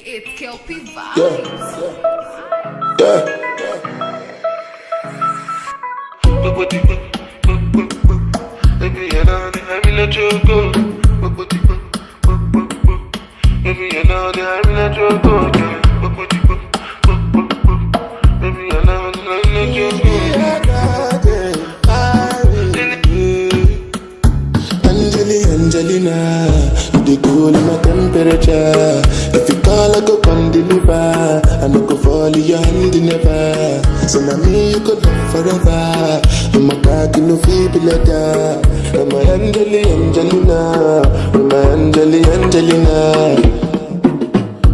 It's Kelpie Vibes. Yeah. Baby, you know that I'm in a choco. Baby, you know that I'm in a choco. Baby, you know that I'm in a choco. Angelina, you the cool in my temperature. If you call, I go come deliver. I no go fall in your hand never. So now me you could love forever. I'm a cocky no feeble letter. I'm a Angelina, I'm a Angelina.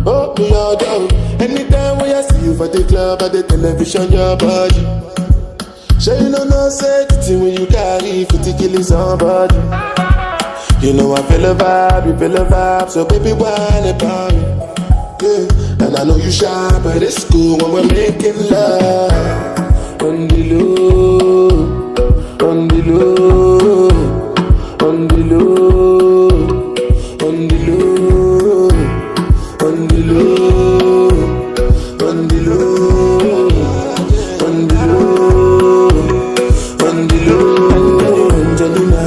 Oh me all down. Anytime when I see you for the club or the television, your body. Sure you know say the thing when you carry 50 killing somebody. You know I feel a vibe, you feel a vibe, so baby whine about me. Yeah, and I know you shy, but it's cool when we're making love. On the low, on the low, on the low, on the low, on the low, on the low, on the low, on the low, Angelina.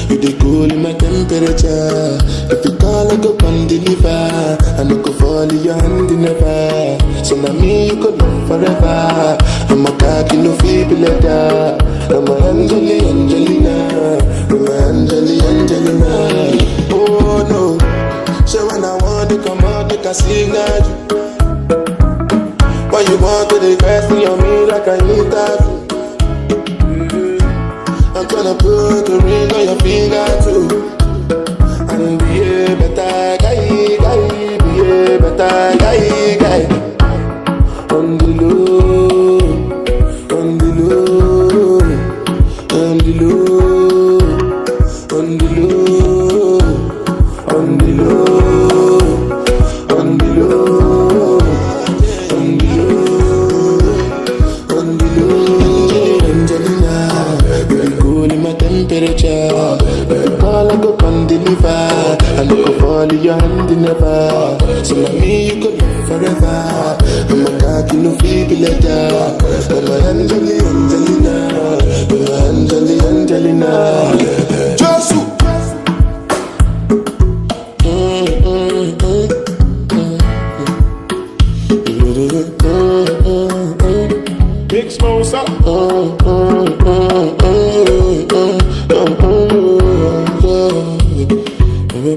You the cool in my temperature. If you call, I go come deliver. I no go fall in your hand never. So now me you could love forever. I'm a cocky no feeble letter. I'm a Angelina. I'm a Angelina. Oh no. So when I want to come out, make a signal. Why you want to request me on me like I need that? I'm gonna put the ring on your finger too. And be a better guy, be a better guy. On the low, on the low, on the low, on the low, on the low, on the low, on the low, on the low, Angelina. Cool in my temperature. If you call, I go come deliver. I no go fall in your hand never. So now me you could love forever. I'm a cocky no feeble letter. I'm a Angelina. I'm a Angelina. Josu. Big Smosa. Baby,